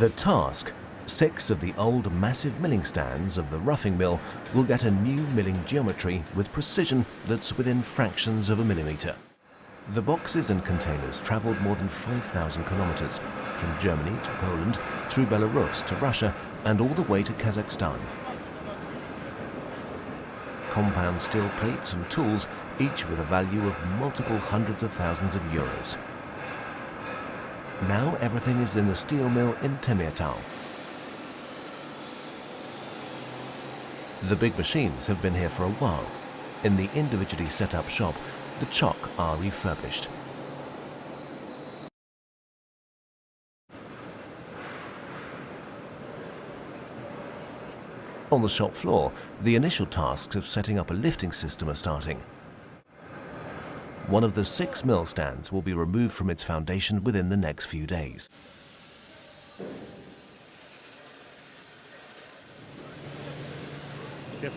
The task: 6 of the old massive milling stands of the roughing mill will get a new milling geometry with precision that's within fractions of a millimetre. The boxes and containers travelled more than 5,000 kilometres, from Germany to Poland, through Belarus to Russia, and all the way to Kazakhstan. Compound steel plates and tools, each with a value of multiple hundreds of thousands of euros. Now everything is in the steel mill in Temirtau. The big machines have been here for a while. In the individually set up shop, the chock are refurbished. On the shop floor, the initial tasks of setting up a lifting system are starting. One of the 6 mill stands will be removed from its foundation within the next few days. The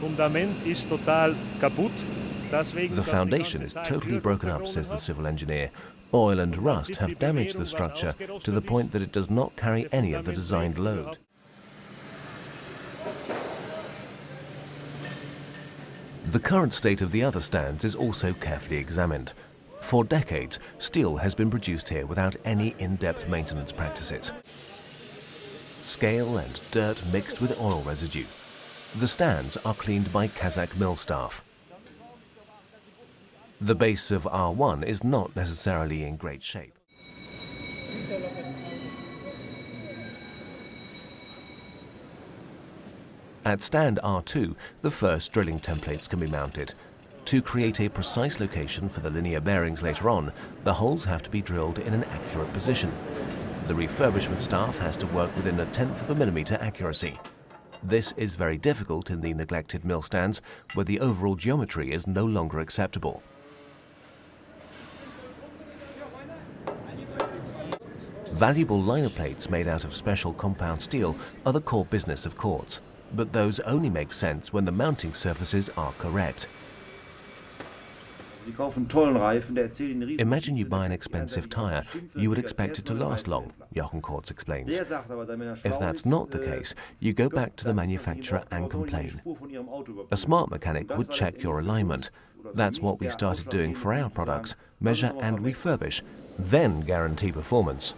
foundation is totally broken up, says the civil engineer. Oil and rust have damaged the structure to the point that it does not carry any of the designed load. The current state of the other stands is also carefully examined. For decades, steel has been produced here without any in-depth maintenance practices. Scale and dirt mixed with oil residue. The stands are cleaned by Kazakh mill staff. The base of R1 is not necessarily in great shape. At stand R2, the first drilling templates can be mounted. To create a precise location for the linear bearings later on, the holes have to be drilled in an accurate position. The refurbishment staff has to work within 1/10 of a millimetre accuracy. This is very difficult in the neglected mill stands, where the overall geometry is no longer acceptable. Valuable liner plates made out of special compound steel are the core business of Korts, but those only make sense when the mounting surfaces are correct. Imagine you buy an expensive tyre. You would expect it to last long, Jochen Korts explains. If that's not the case, you go back to the manufacturer and complain. A smart mechanic would check your alignment. That's what we started doing for our products: measure and refurbish, then guarantee performance.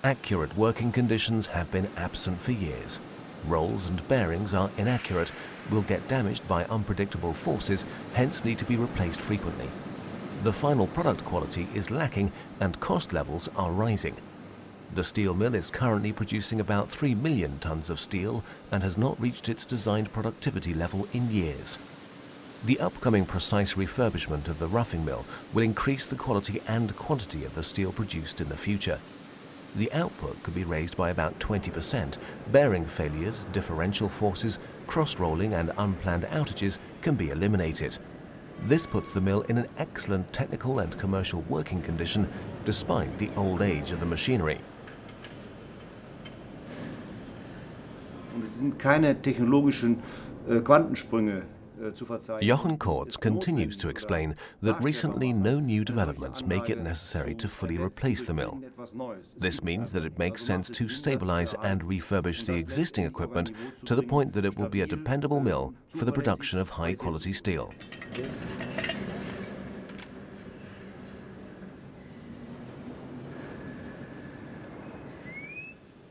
Accurate working conditions have been absent for years. Rolls and bearings are inaccurate, will get damaged by unpredictable forces, hence need to be replaced frequently. The final product quality is lacking and cost levels are rising. The steel mill is currently producing about 3 million tons of steel and has not reached its designed productivity level in years. The upcoming precise refurbishment of the roughing mill will increase the quality and quantity of the steel produced in the future. The output could be raised by about 20%. Bearing failures, differential forces, cross-rolling and unplanned outages can be eliminated. This puts the mill in an excellent technical and commercial working condition despite the old age of the machinery. Jochen Korts continues to explain that recently no new developments make it necessary to fully replace the mill. This means that it makes sense to stabilize and refurbish the existing equipment to the point that it will be a dependable mill for the production of high-quality steel.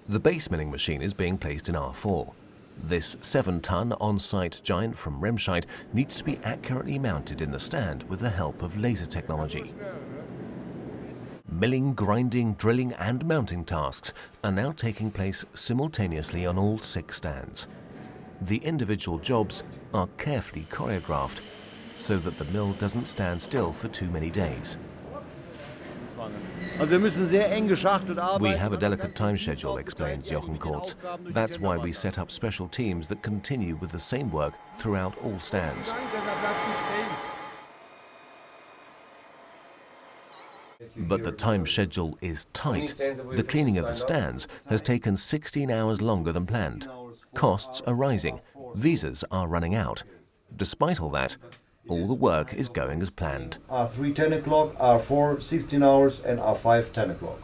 The base milling machine is being placed in R4. This 7-ton on-site giant from Remscheid needs to be accurately mounted in the stand with the help of laser technology. Milling, grinding, drilling and mounting tasks are now taking place simultaneously on all 6 stands. The individual jobs are carefully choreographed so that the mill doesn't stand still for too many days. We have a delicate time schedule, explains Jochen Korts. That's why we set up special teams that continue with the same work throughout all stands. But the time schedule is tight. The cleaning of the stands has taken 16 hours longer than planned. Costs are rising. Visas are running out. Despite all that, all the work is going as planned. R3 10 o'clock, R4 16 hours and R5 10 o'clock.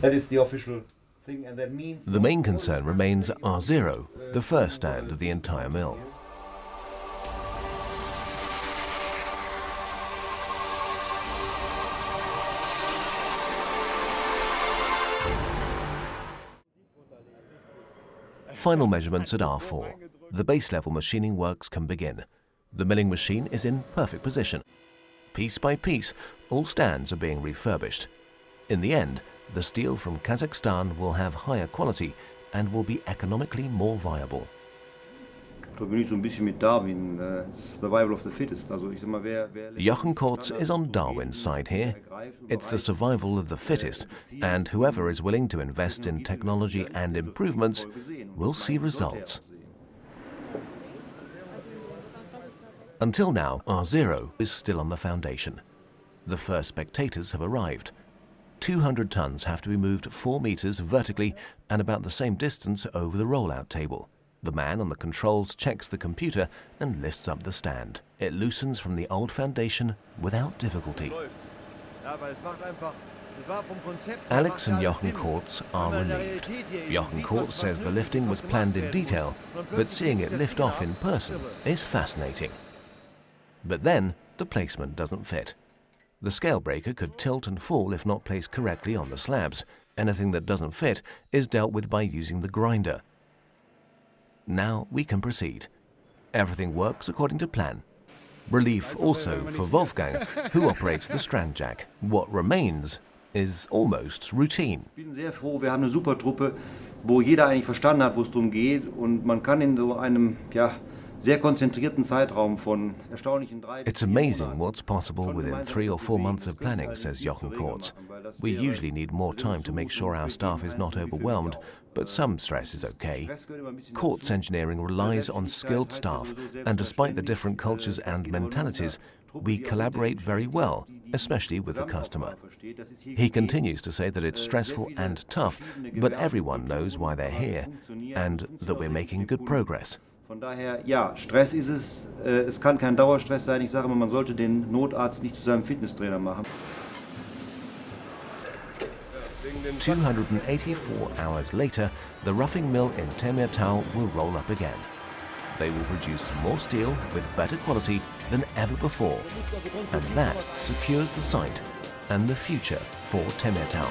That is the official thing, and that means The main concern remains R0, the first stand of the entire mill. Final measurements at R4. The base level machining works can begin. The milling machine is in perfect position. Piece by piece, all stands are being refurbished. In the end, the steel from Kazakhstan will have higher quality and will be economically more viable. Da bin ich so ein bisschen mit Darwin, survival of the fittest. Also ich sag mal, wer Jochen Kortz is on Darwin's side here. It's the survival of the fittest, and whoever is willing to invest in technology and improvements will see results. Until now, R0 is still on the foundation. The first spectators have arrived. 200 tons have to be moved 4 meters vertically and about the same distance over the rollout table. The man on the controls checks the computer and lifts up the stand. It loosens from the old foundation without difficulty. Alex and Jochen Kortz are relieved. Jochen Kortz says the lifting was planned in detail, but seeing it lift off in person is fascinating. But then, the placement doesn't fit. The scale breaker could tilt and fall if not placed correctly on the slabs. Anything that doesn't fit is dealt with by using the grinder. Now we can proceed. Everything works according to plan. Relief also for Wolfgang, who operates the strand jack. What remains is almost routine. Ich bin sehr froh, wir haben eine super Truppe, wo jeder eigentlich verstanden hat, wo es darum geht, und man kann in so einem sehr konzentrierten Zeitraum von erstaunlichen 3 It's amazing what's possible within 3 or 4 months of planning, says Jochen Kortz. We usually need more time to make sure our staff is not overwhelmed, but some stress is okay. Kortz engineering relies on skilled staff, and despite the different cultures and mentalities, we collaborate very well, especially with the customer. He continues to say that it's stressful and tough, but everyone knows why they're here, and that we're making good progress. Von daher, ja, Stress ist es. Es kann kein Dauerstress sein. Ich sage immer, man sollte den Notarzt nicht zu seinem Fitnesstrainer machen. 284 hours later, the roughing mill in Temirtau will roll up again. They will produce more steel with better quality than ever before, and that secures the site and the future for Temirtau.